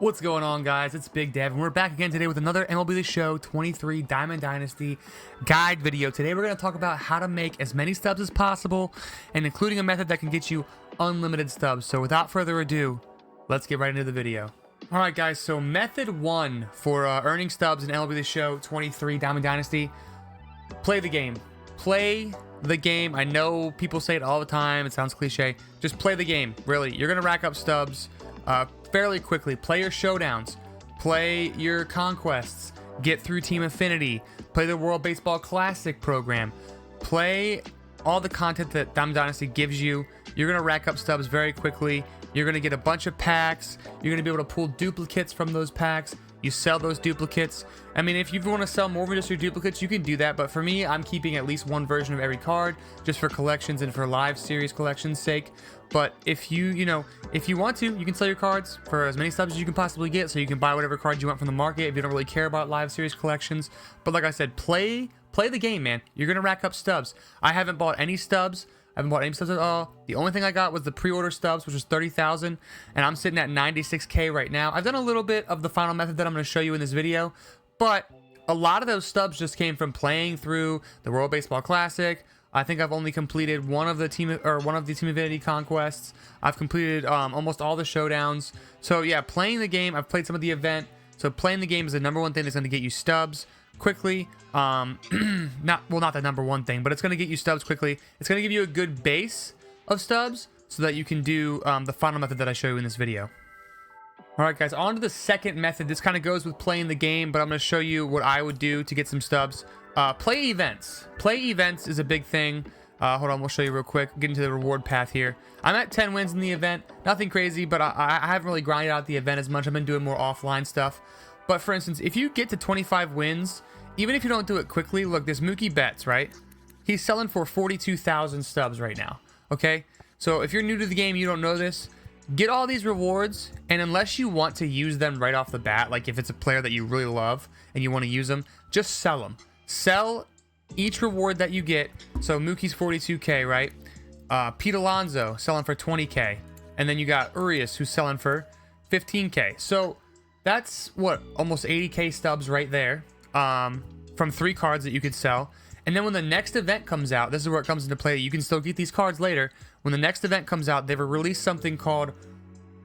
What's going on, guys? It's Big Dev, and we're back again today with another MLB The Show 23 Diamond Dynasty guide video. Today we're going to talk about how to make as many stubs as possible, and including a method that can get you unlimited stubs. So without further ado, let's get right into the video. Alright guys, so method 1 for earning stubs in MLB The Show 23 Diamond Dynasty: play the game. Play the game. I know people say it all the time, it sounds cliche. Just play the game, really. You're going to rack up stubs fairly quickly. Play your showdowns, play your conquests, get through Team Affinity, play the World Baseball Classic program, play all the content that Diamond Dynasty gives you. You're going to rack up stubs very quickly. You're going to get a bunch of packs. You're going to be able to pull duplicates from those packs. You sell those duplicates. I mean, if you want to sell more than just your duplicates, you can do that. But for me, I'm keeping at least one version of every card just for collections and for live series collections sake. But if you want to, you can sell your cards for as many stubs as you can possibly get, so you can buy whatever cards you want from the market if you don't really care about live series collections. But like I said, play the game, man. You're going to rack up stubs. I haven't bought any stubs. I haven't bought any stubs at all. The only thing I got was the pre-order stubs, which was 30,000, and I'm sitting at 96k right now. I've done a little bit of the final method that I'm going to show you in this video, but a lot of those stubs just came from playing through the World Baseball Classic. I think I've only completed one of the Team Affinity conquests. I've completed almost all the showdowns. So yeah, playing the game. I've played some of the event. So playing the game is the number one thing that's going to get you stubs quickly. Not the number one thing, but it's going to get you stubs quickly. It's going to give you a good base of stubs so that you can do the final method that I show you in this video. Alright guys, on to the second method. This kind of goes with playing the game, but I'm going to show you what I would do to get some stubs. Play events. Play events is a big thing. Hold on, we'll show you real quick. Get into the reward path here. I'm at 10 wins in the event. Nothing crazy, but I haven't really grinded out the event as much. I've been doing more offline stuff. But for instance, if you get to 25 wins, even if you don't do it quickly, look, there's Mookie Betts, right? He's selling for 42,000 stubs right now, okay? So if you're new to the game, you don't know this, get all these rewards, and unless you want to use them right off the bat, like if it's a player that you really love and you want to use them, just sell them. Sell each reward that you get. So Mookie's 42k, right? Pete Alonso selling for 20k, and then you got Urias who's selling for 15k. So that's what, almost 80k stubs right there, from 3 cards that you could sell. And then when the next event comes out, this is where it comes into play. You can still get these cards later. When the next event comes out, they've released something called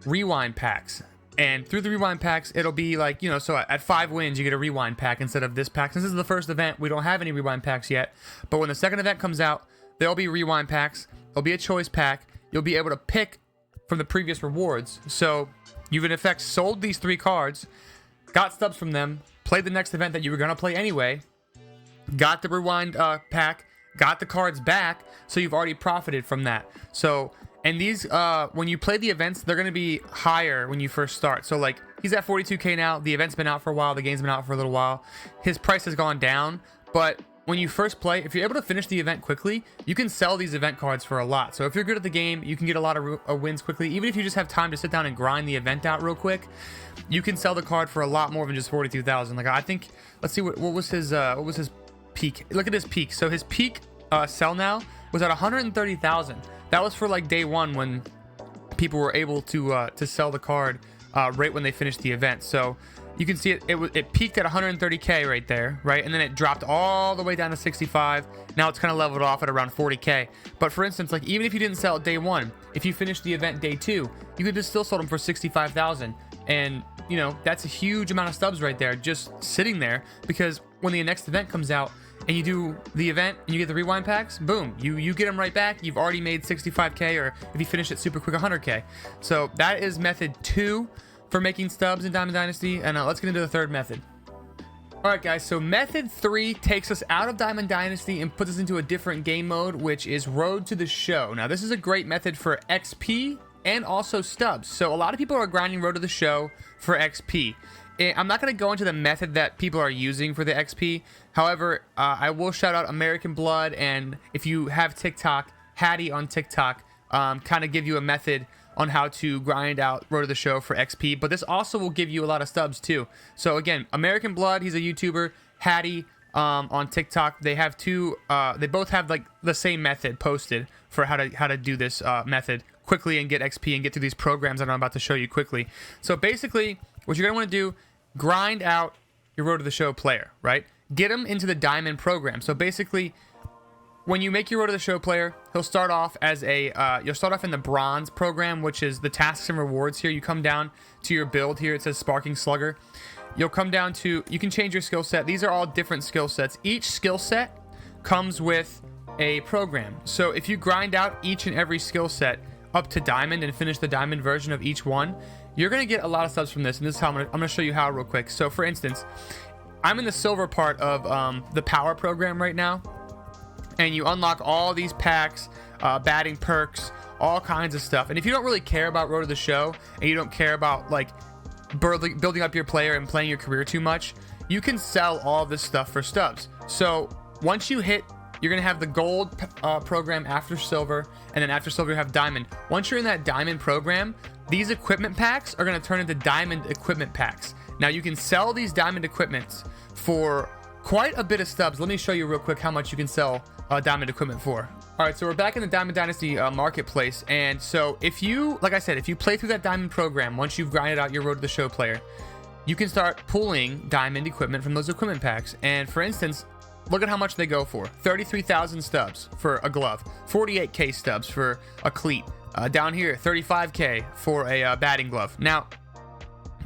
rewind packs. And through the rewind packs, it'll be like, so at 5 wins, you get a rewind pack instead of this pack. Since this is the first event, we don't have any rewind packs yet. But when the second event comes out, there'll be rewind packs. There'll be a choice pack. You'll be able to pick from the previous rewards. So you've in effect sold these 3 cards, got stubs from them, played the next event that you were going to play anyway, got the rewind pack, got the cards back, so you've already profited from that. So, and these, when you play the events, they're going to be higher when you first start. So like, he's at 42k now, the event's been out for a while, the game's been out for a little while, his price has gone down, but when you first play, if you're able to finish the event quickly, you can sell these event cards for a lot. So if you're good at the game, you can get a lot of wins quickly. Even if you just have time to sit down and grind the event out real quick, you can sell the card for a lot more than just 42,000. Like I think, let's see, what was his peak? Look at his peak. So his peak sell now was at 130,000. That was for like day 1 when people were able to sell the card right when they finished the event. So you can see it peaked at 130k right there, right? And then it dropped all the way down to 65. Now it's kind of leveled off at around 40k. But for instance, like even if you didn't sell it day 1, if you finished the event day 2, you could just still sold them for 65,000. And that's a huge amount of stubs right there, just sitting there, because when the next event comes out and you do the event and you get the rewind packs, boom, you get them right back. You've already made 65k, or if you finish it super quick, 100k. So that is method 2 for making stubs in Diamond Dynasty, and let's get into the third method. Alright guys, so method 3 takes us out of Diamond Dynasty and puts us into a different game mode, which is Road to the Show. Now this is a great method for XP and also stubs. So a lot of people are grinding Road to the Show for XP. I'm not going to go into the method that people are using for the XP. However, I will shout out American Blood, and if you have TikTok, Hattie on TikTok, kind of give you a method on how to grind out Road to the Show for XP. But this also will give you a lot of stubs too. So again, American Blood, he's a YouTuber. Hattie on TikTok, they have they both have like the same method posted for how to do this method quickly and get XP and get through these programs that I'm about to show you quickly. So basically, what you're going to want to do, grind out your Road to the Show player, right? Get him into the Diamond program. So basically, when you make your Road to the Show player, he'll start off as you'll start off in the Bronze program, which is the tasks and rewards here. You come down to your build here. It says Sparking Slugger. You'll come down to, you can change your skill set. These are all different skill sets. Each skill set comes with a program. So if you grind out each and every skill set up to Diamond and finish the Diamond version of each one, you're going to get a lot of subs from this. And this is how I'm going to show you how real quick. So for instance, I'm in the silver part of the power program right now. And you unlock all these packs, batting perks, all kinds of stuff. And if you don't really care about Road to the Show, and you don't care about like building up your player and playing your career too much, you can sell all this stuff for stubs. So once you hit, you're going to have the gold program after silver, and then after silver you have diamond. Once you're in that diamond program, these equipment packs are going to turn into diamond equipment packs. Now you can sell these diamond equipments for quite a bit of stubs. Let me show you real quick how much you can sell diamond equipment for. All right, so we're back in the Diamond Dynasty marketplace, and so if you, like I said, if you play through that diamond program, once you've grinded out your Road to the Show player, you can start pulling diamond equipment from those equipment packs. And for instance, look at how much they go for. 33,000 stubs for a glove, 48k stubs for a cleat, down here 35k for a batting glove. Now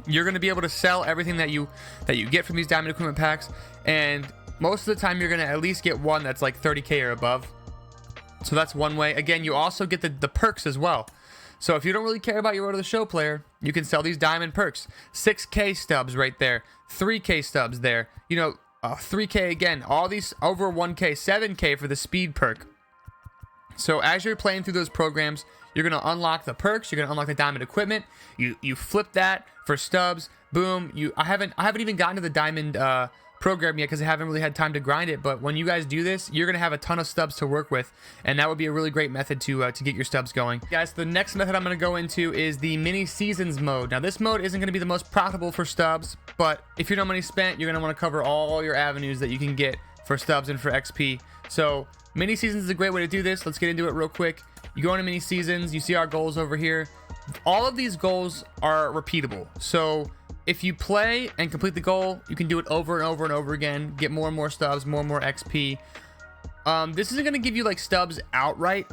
you're going to be able to sell everything that you get from these diamond equipment packs, and most of the time you're going to at least get one that's like 30k or above. So that's one way. Again, you also get the perks as well. So if you don't really care about your Road to the Show player, you can sell these diamond perks. 6k stubs right there, 3k stubs there, 3k again, all these over 1k, 7k for the speed perk. So as you're playing through those programs, you're going to unlock the perks, you're going to unlock the diamond equipment. You flip that for stubs. Boom. I haven't even gotten to the diamond program yet because I haven't really had time to grind it, but when you guys do this, you're gonna have a ton of stubs to work with, and that would be a really great method to get your stubs going. Guys, the next method I'm gonna go into is the mini seasons mode. Now this mode isn't gonna be the most profitable for stubs, but if you're no money spent, you're gonna want to cover all your avenues that you can get for stubs and for XP. So mini seasons is a great way to do this. Let's get into it real quick. You go into mini seasons, you see our goals over here. All of these goals are repeatable, so if you play and complete the goal, you can do it over and over and over again, get more and more stubs, more and more XP. This isn't going to give you like stubs outright,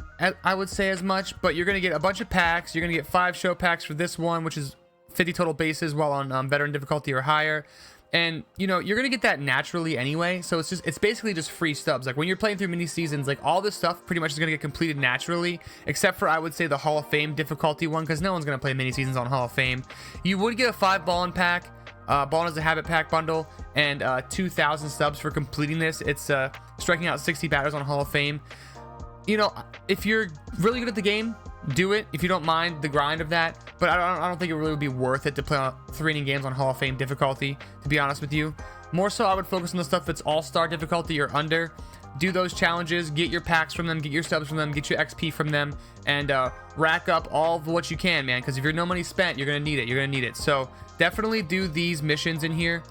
I would say, as much, but you're going to get a bunch of packs. You're going to get 5 show packs for this one, which is 50 total bases while on veteran difficulty or higher. And you're going to get that naturally anyway, so it's basically just free stubs. Like when you're playing through mini seasons, like all this stuff pretty much is going to get completed naturally, except for I would say the Hall of Fame difficulty one, because no one's going to play mini seasons on Hall of Fame. You would get a 5 ballin pack, ballin as a habit pack bundle, and 2,000 stubs for completing this. It's striking out 60 batters on Hall of Fame. If you're really good at the game, do it if you don't mind the grind of that, but I don't think it really would be worth it to play on 3 inning games on Hall of Fame difficulty, to be honest with you. More so I would focus on the stuff that's all-star difficulty or under. Do those challenges, get your packs from them, get your stubs from them, get your XP from them, and rack up all of what you can, man, because if you're no money spent, you're gonna need it. So definitely do these missions in here.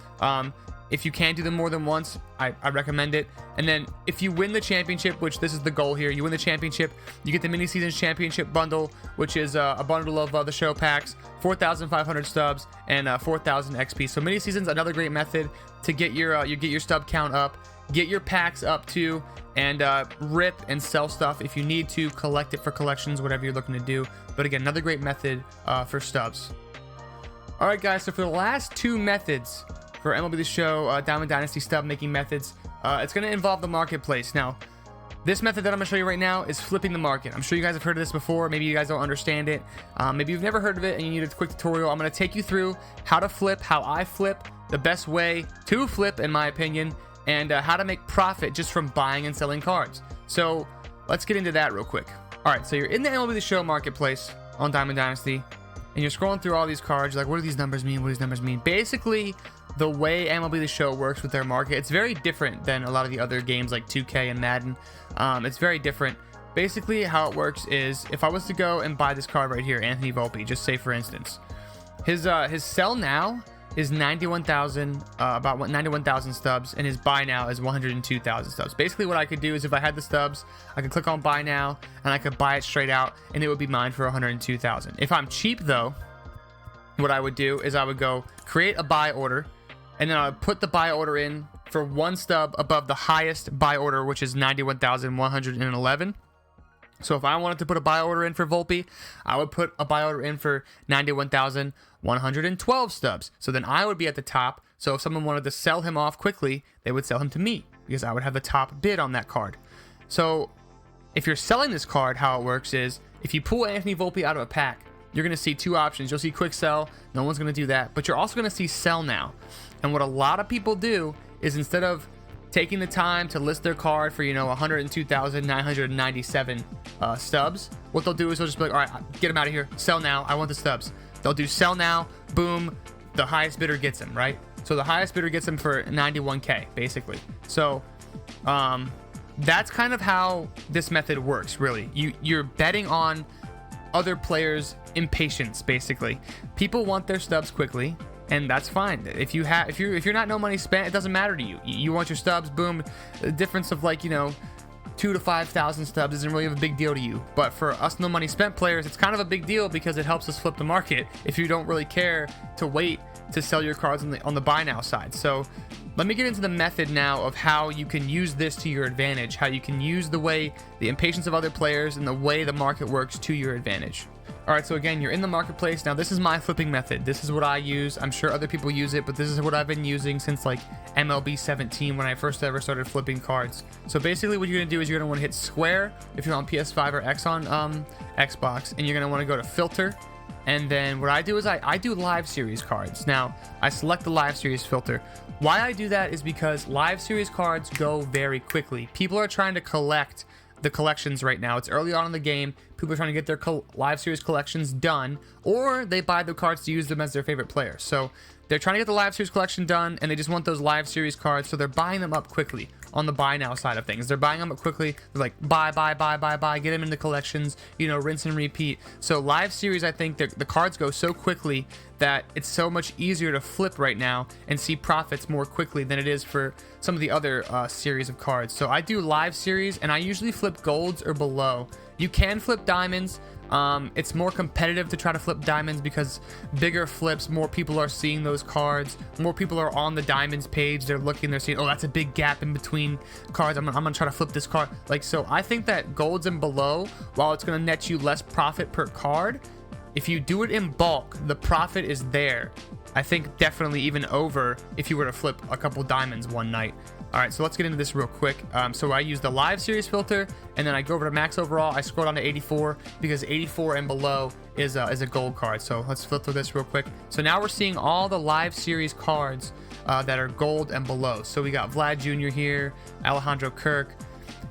If you can do them more than once, I recommend it. And then if you win the championship, which this is the goal here, you win the championship, you get the mini seasons championship bundle, which is a bundle of the show packs, 4,500 stubs, and 4,000 XP. So mini seasons, another great method to get your stub count up, get your packs up too, and rip and sell stuff if you need to, collect it for collections, whatever you're looking to do. But again, another great method for stubs. All right, guys, so for the last 2 methods for MLB The Show Diamond Dynasty stub making methods, it's going to involve the marketplace. Now, this method that I'm going to show you right now is flipping the market. I'm sure you guys have heard of this before. Maybe you guys don't understand it. Maybe you've never heard of it and you need a quick tutorial. I'm going to take you through how to flip, how I flip, the best way to flip in my opinion, and how to make profit just from buying and selling cards. So let's get into that real quick. All right, so you're in the MLB The Show marketplace on Diamond Dynasty, and you're scrolling through all these cards. You're like, what do these numbers mean? What do these numbers mean? Basically, the way MLB The Show works with their market, it's very different than a lot of the other games like 2K and Madden. It's very different. Basically, how it works is if I was to go and buy this card right here, Anthony Volpe, just say for instance, his sell now is 91,000, about 91,000 stubs, and his buy now is 102,000 stubs. Basically, what I could do is if I had the stubs, I could click on buy now, and I could buy it straight out, and it would be mine for 102,000. If I'm cheap though, what I would do is I would go create a buy order, and then I would put the buy order in for one stub above the highest buy order, which is 91,111. So if I wanted to put a buy order in for Volpe, I would put a buy order in for 91,112 stubs. So then I would be at the top. So if someone wanted to sell him off quickly, they would sell him to me because I would have the top bid on that card. So if you're selling this card, how it works is if you pull Anthony Volpe out of a pack, you're going to see two options. You'll see quick sell. No one's going to do that. But you're also going to see sell now. And what a lot of people do is instead of taking the time to list their card for, 102,997 stubs, what they'll do is they'll just be like, all right, get them out of here. Sell now. I want the stubs. They'll do sell now. Boom. The highest bidder gets them, right? So the highest bidder gets them for 91K, basically. So that's kind of how this method works, really. You're betting on other players' impatience, basically. People want their stubs quickly, and that's fine. If you're not no money spent, it doesn't matter to you. You want your stubs, boom. The difference of 2,000 to 5,000 stubs isn't really a big deal to you. But for us no money spent players, it's kind of a big deal because it helps us flip the market if you don't really care to wait to sell your cards on the buy now side. So let me get into the method now of how you can use this to your advantage, how you can use the impatience of other players and the way the market works to your advantage. All right, so again, you're in the marketplace. Now, this is my flipping method. This is what I use. I'm sure other people use it, but this is what I've been using since MLB 17 when I first ever started flipping cards. So basically what you're gonna do is you're gonna wanna hit square if you're on PS5 or X on Xbox, and you're gonna wanna go to filter. And then what I do is I do live series cards. Now, I select the live series filter. Why I do that is because live series cards go very quickly. People are trying to collect the collections right now. It's early on in the game. People are trying to get their live series collections done, or they buy the cards to use them as their favorite player. So they're trying to get the live series collection done, and they just want those live series cards, so they're buying them up quickly on the buy now side of things. They're buying them up quickly. They're like, buy, get them into collections, rinse and repeat. So live series, I think the cards go so quickly that it's so much easier to flip right now and see profits more quickly than it is for some of the other series of cards. So I do live series, and I usually flip golds or below. You can flip diamonds. It's more competitive to try to flip diamonds because bigger flips, more people are seeing those cards, more people are on the diamonds page, they're looking, they're seeing, oh, that's a big gap in between cards, I'm gonna try to flip this card. So I think that golds and below, while it's gonna net you less profit per card, if you do it in bulk, the profit is there. I think definitely even over if you were to flip a couple diamonds one night. All right, so let's get into this real quick. So I use the live series filter, and then I go over to max overall. I scroll down to 84 because 84 and below is a gold card. So let's flip through this real quick. So now we're seeing all the live series cards that are gold and below. So we got Vlad Jr. here, Alejandro Kirk.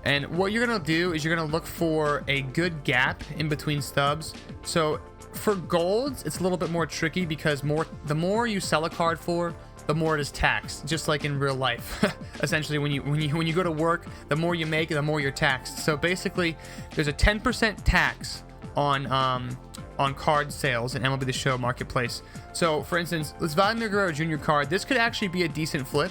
And what you're going to do is you're going to look for a good gap in between stubs. So for golds, it's a little bit more tricky because the more you sell a card for, the more it is taxed, just like in real life. Essentially, when you go to work, the more you make, the more you're taxed. So basically, there's a 10% tax on card sales in MLB The Show marketplace. So for instance, this Vladimir Guerrero Jr. card, this could actually be a decent flip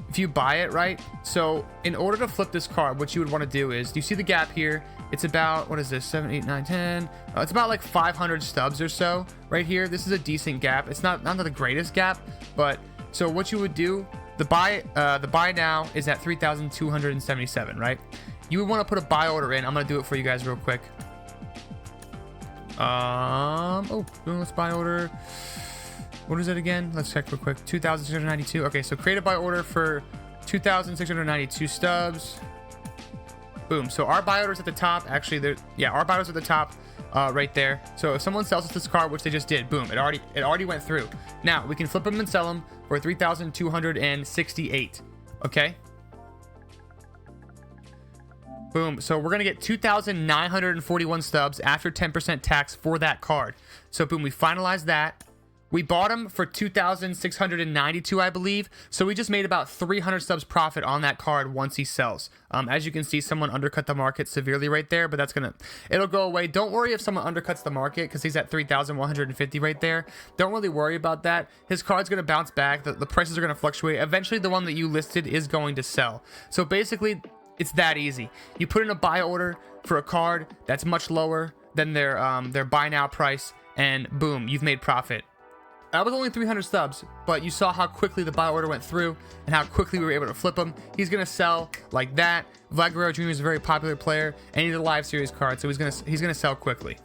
if you buy it right. So in order to flip this card, what you would want to do is, you see the gap here? It's about, what is this, 7, 8, 9, 10? It's about 500 stubs or so right here. This is a decent gap. It's not the greatest gap, but so what you would do, the buy now is at 3,277, right? You would want to put a buy order in. I'm going to do it for you guys real quick. Let's buy order. What is it again? Let's check real quick. 2,692. Okay, so create a buy order for 2,692 stubs. Boom. So our buy order's at the top. Actually, our buy order's at the top right there. So if someone sells us this card, which they just did, boom, it already went through. Now we can flip them and sell them for 3,268. Okay. Boom. So we're gonna get 2,941 stubs after 10% tax for that card. So boom, we finalized that. We bought him for 2,692, I believe. So we just made about 300 stubs profit on that card once he sells. As you can see, someone undercut the market severely right there, but it'll go away. Don't worry if someone undercuts the market because he's at 3,150 right there. Don't really worry about that. His card's going to bounce back. The prices are going to fluctuate. Eventually, the one that you listed is going to sell. So basically, it's that easy. You put in a buy order for a card that's much lower than their buy now price, and boom, you've made profit. That was only 300 stubs, but you saw how quickly the buy order went through and how quickly we were able to flip him. He's going to sell like that. Vlad Guerrero Jr. is a very popular player, and he's a live series card, so he's gonna sell quickly.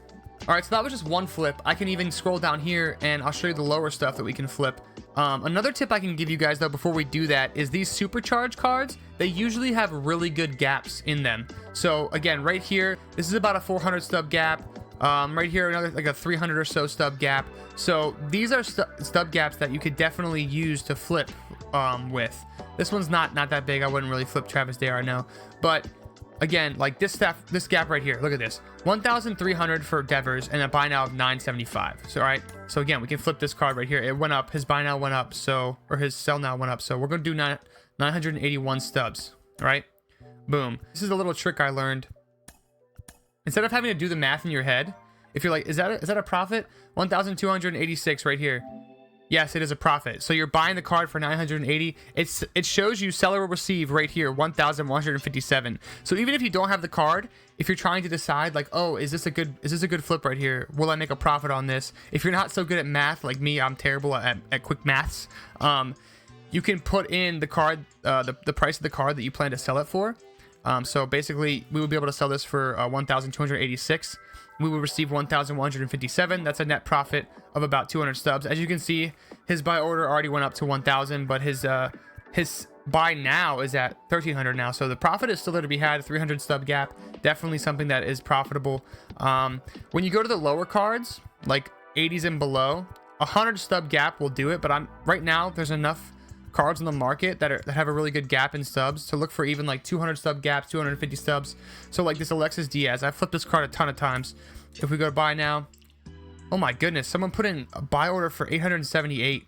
All right, so that was just one flip. I can even scroll down here, and I'll show you the lower stuff that we can flip. Another tip I can give you guys, though, before we do that, is these supercharge cards. They usually have really good gaps in them. So, again, right here, this is about a 400 stub gap. Right here, another like a 300 or so stub gap. So these are stub gaps that you could definitely use to flip with. This one's not that big. I wouldn't really flip Travis Day, I know. But again, like this gap right here, look at this. 1,300 for Devers and a buy now of 975. So, all right. So again, we can flip this card right here. It went up. His buy now went up. So, or his sell now went up. So we're going to do 981 stubs. All right. Boom. This is a little trick I learned. Instead of having to do the math in your head, if you're like, is that a profit? 1,286 right here. Yes, it is a profit. So you're buying the card for 980. It shows you seller will receive right here 1,157. So even if you don't have the card, if you're trying to decide like, oh, is this a good flip right here? Will I make a profit on this? If you're not so good at math like me, I'm terrible at quick maths. You can put in the card, the price of the card that you plan to sell it for. So basically, we would be able to sell this for 1,286. We will receive 1,157. That's a net profit of about 200 stubs. As you can see, his buy order already went up to 1,000, but his buy now is at 1,300 now. So the profit is still there to be had. 300 stub gap, definitely something that is profitable. When you go to the lower cards, like 80s and below, 100 stub gap will do it. But right now, there's enough cards on the market that have a really good gap in stubs to look for even like 200 stub gaps, 250 stubs. So like this Alexis Diaz, I've flipped this card a ton of times. If we go to buy now, oh my goodness, someone put in a buy order for 878.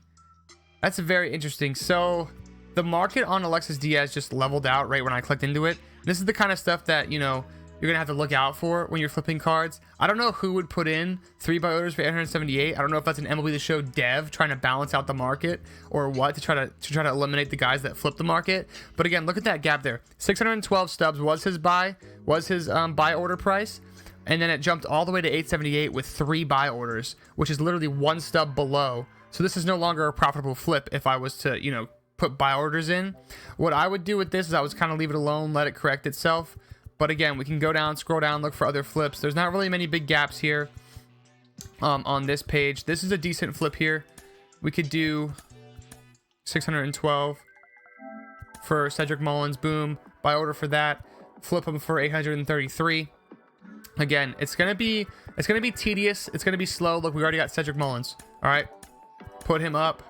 That's very interesting. So the market on Alexis Diaz just leveled out right when I clicked into it. This is the kind of stuff that, you know, you're gonna have to look out for when you're flipping cards. I don't know who would put in 3 buy orders for 878. I don't know if that's an MLB The Show dev trying to balance out the market or what, to try to eliminate the guys that flip the market. But again, look at that gap there. 612 stubs was his buy order price, and then it jumped all the way to 878 with 3 buy orders, which is literally 1 stub below. So this is no longer a profitable flip if I was to, you know, put buy orders in. What I would do with this is I would kind of leave it alone, let it correct itself. But again, we can go down, scroll down, look for other flips. There's not really many big gaps here on this page. This is a decent flip here. We could do 612 for Cedric Mullins. Boom. Buy order for that. Flip him for 833. Again, it's gonna be tedious. It's gonna be slow. Look, we already got Cedric Mullins. All right, put him up.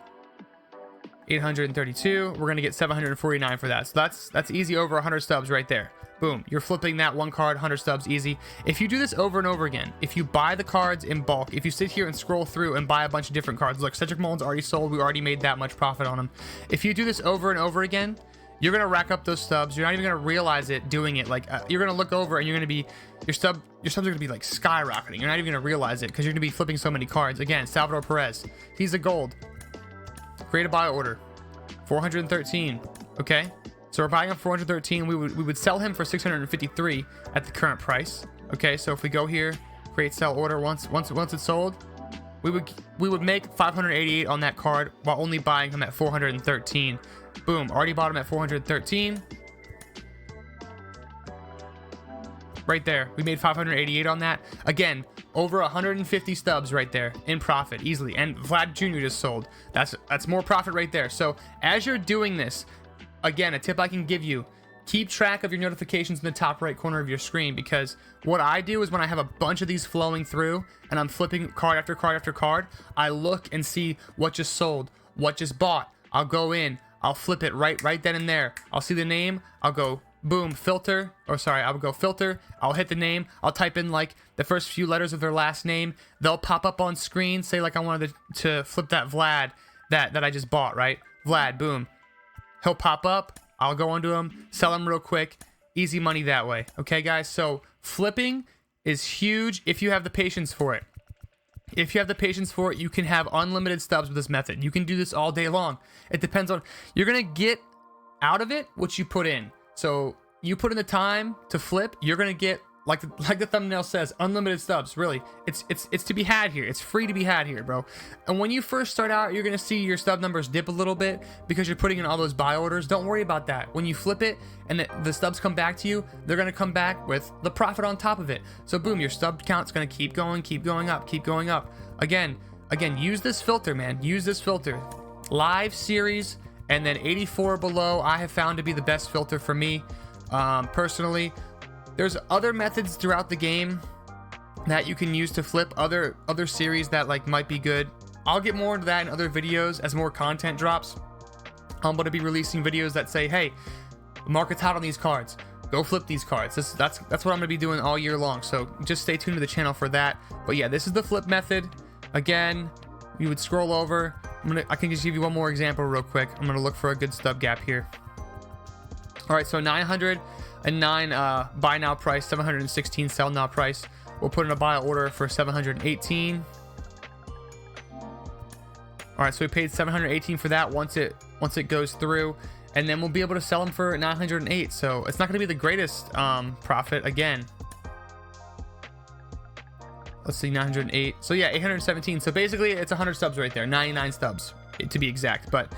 832. We're gonna get 749 for that. So that's easy over 100 stubs right there. Boom, you're flipping that one card, 100 stubs, easy. If you do this over and over again, if you buy the cards in bulk, if you sit here and scroll through and buy a bunch of different cards, look, Cedric Mullins already sold, we already made that much profit on him. If you do this over and over again, you're gonna rack up those stubs. You're not even gonna realize it doing it. Like you're gonna look over and you're gonna be, your stubs are gonna be like skyrocketing. You're not even gonna realize it because you're gonna be flipping so many cards. Again, Salvador Perez, he's a gold. Create a buy order, 413. Okay. So we're buying him 413. We would sell him for 653 at the current price. Okay, so if we go here, create sell order, once it's sold, we would make 588 on that card while only buying him at 413. Boom, already bought him at 413. Right there, we made 588 on that. Again, over 150 stubs right there in profit easily. And Vlad Jr. just sold. That's more profit right there. So as you're doing this, again, a tip I can give you, keep track of your notifications in the top right corner of your screen, because what I do is when I have a bunch of these flowing through and I'm flipping card after card after card, I look and see what just sold, what just bought. I'll go in, I'll flip it right then and there. I'll see the name, I'll go boom, filter, I'll go filter, I'll hit the name, I'll type in like the first few letters of their last name. They'll pop up on screen, say like I wanted to flip that Vlad that I just bought, right? Vlad, boom. He'll pop up, I'll go onto him, sell him real quick, easy money that way. Okay, guys, so flipping is huge if you have the patience for it. If you have the patience for it, you can have unlimited stubs with this method. You can do this all day long. It depends on, you're gonna get out of it what you put in. So you put in the time to flip, you're gonna get like the thumbnail says, unlimited stubs. Really, it's to be had here. It's free to be had here, bro. And when you first start out, you're gonna see your stub numbers dip a little bit because you're putting in all those buy orders. Don't worry about that. When you flip it and the stubs come back to you, they're gonna come back with the profit on top of it. So boom, your stub count's gonna keep going up. Again, use this filter, man. Use this filter. Live series and then 84 below, I have found to be the best filter for me, personally. There's other methods throughout the game that you can use to flip other series that like might be good. I'll get more into that in other videos as more content drops. I'm going to be releasing videos that say, hey, the market's hot on these cards. Go flip these cards. That's what I'm going to be doing all year long. So just stay tuned to the channel for that. But yeah, this is the flip method. Again, you would scroll over. I can just give you one more example real quick. I'm going to look for a good stub gap here. All right, so 909 buy now price, 716 sell now price. We'll put in a buy order for 718. All right, so we paid 718 for that once it goes through, and then we'll be able to sell them for 908. So it's not going to be the greatest profit. Again, let's see, 908. So yeah, 817. So basically, it's 100 stubs right there, 99 stubs to be exact. But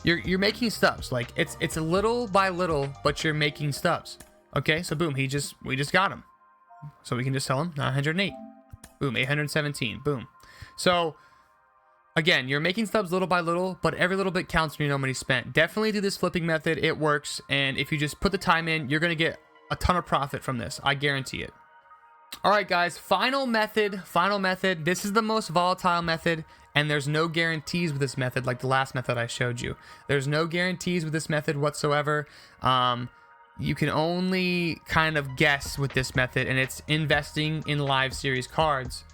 you're making stubs. Like it's a little by little, but you're making stubs. Okay, so boom, we just got him. So we can just sell him 908. Boom, 817. Boom. So again, you're making stubs little by little, but every little bit counts when you know money spent. Definitely do this flipping method. It works. And if you just put the time in, you're going to get a ton of profit from this. I guarantee it. All right, guys, final method. This is the most volatile method, and there's no guarantees with this method like the last method I showed you. There's no guarantees with this method whatsoever. You can only kind of guess with this method, and it's investing in live series cards.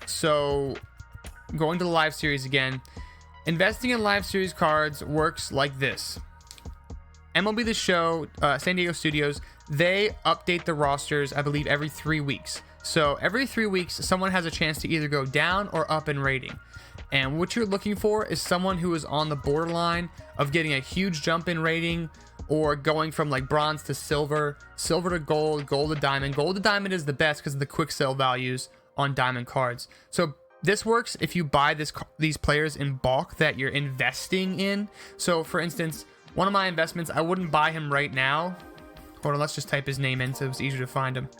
So going to the live series again, investing in live series cards works like this. MLB The Show, San Diego Studios, they update the rosters, I believe, every 3 weeks. So every 3 weeks, someone has a chance to either go down or up in rating. And what you're looking for is someone who is on the borderline of getting a huge jump in rating, or going from like bronze to silver, silver to gold, gold to diamond. Gold to diamond is the best because of the quick sell values on diamond cards. So this works if you buy these players in bulk that you're investing in. So for instance, one of my investments, I wouldn't buy him right now. Hold on, let's just type his name in so it's easier to find him.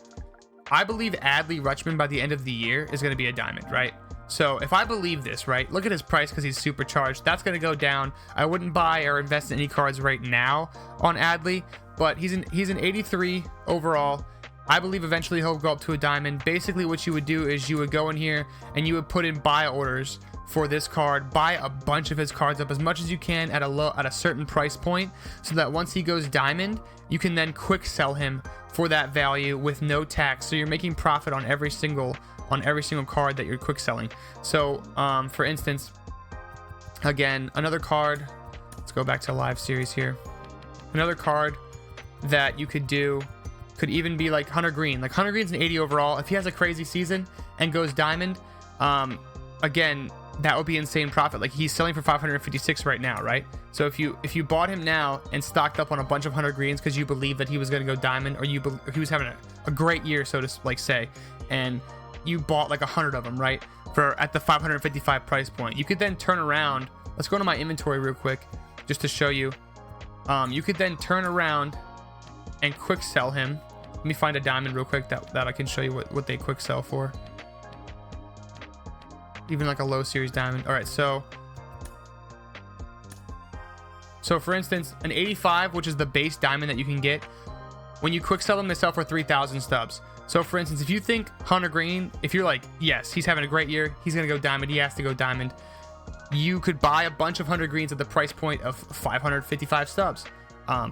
I believe Adley Rutschman by the end of the year is going to be a diamond, right? So if I believe this, right, look at his price because he's supercharged. That's going to go down. I wouldn't buy or invest in any cards right now on Adley, but he's an 83 overall. I believe eventually he'll go up to a diamond. Basically what you would do is you would go in here and you would put in buy orders for this card. Buy a bunch of his cards up as much as you can at a certain price point, so that once he goes diamond, you can then quick sell him for that value with no tax. So you're making profit on every single card that you're quick selling. So for instance, again, another card, let's go back to live series here. Another card that you could do could even be like Hunter Green. Like Hunter Green's an 80 overall. If he has a crazy season and goes diamond, again, that would be insane profit. Like he's selling for 556 right now, right? So if you bought him now and stocked up on a bunch of Hunter Greens because you believe that he was going to go diamond, or he was having a great year, so to like say, and you bought like 100 of them, right, for at the 555 price point, you could then turn around. Let's go to my inventory real quick just to show you. You could then turn around and quick sell him. Let me find a diamond real quick that I can show you what they quick sell for. Even like a low series diamond. All right, so for instance, an 85, which is the base diamond that you can get, when you quick sell them, they sell for 3,000 stubs. So for instance, if you think Hunter Green, if you're like, yes, he's having a great year, he's gonna go diamond, he has to go diamond, you could buy a bunch of Hunter Greens at the price point of 555 stubs.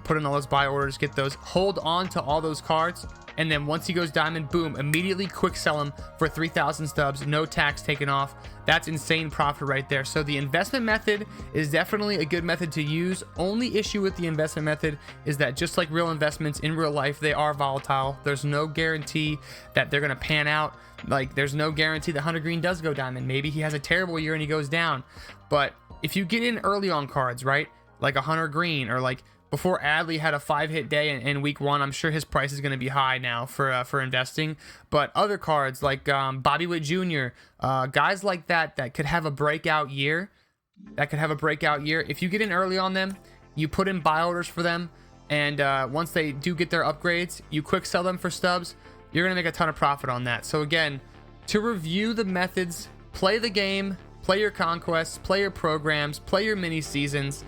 Put in all those buy orders, get those, hold on to all those cards, and then once he goes diamond, boom, immediately quick sell him for 3,000 stubs, no tax taken off. That's insane profit right there. So the investment method is definitely a good method to use. Only issue with the investment method is that, just like real investments in real life, they are volatile. There's no guarantee that they're going to pan out. Like, there's no guarantee that Hunter Green does go diamond. Maybe he has a terrible year and he goes down. But if you get in early on cards, right, like a Hunter Green, or like before Adley had a 5-hit day in week 1. I'm sure his price is going to be high now for investing. But other cards like Bobby Witt Jr., guys like that could have a breakout year. If you get in early on them, you put in buy orders for them, and once they do get their upgrades, you quick sell them for stubs. You're going to make a ton of profit on that. So again, to review the methods, play the game, play your conquests, play your programs, play your mini seasons.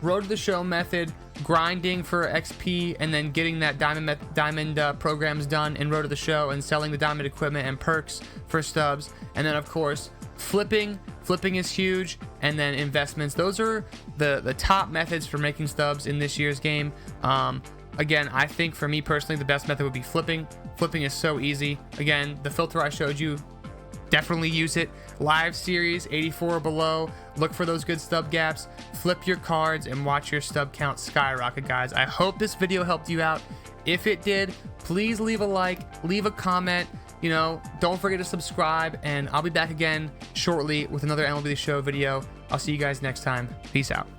Road to the show method, grinding for XP, and then getting that diamond programs done in Road to the Show, and selling the diamond equipment and perks for stubs. And then of course flipping is huge, and then investments. Those are the top methods for making stubs in this year's game. Again, I think for me personally, the best method would be flipping. Flipping is so easy. Again, the filter I showed you, definitely use it. Live series 84 or below, look for those good stub gaps, flip your cards, and watch your stub count skyrocket, guys. I hope this video helped you out. If it did, please leave a like, leave a comment, don't forget to subscribe, and I'll be back again shortly with another MLB The Show video. I'll see you guys next time. Peace out.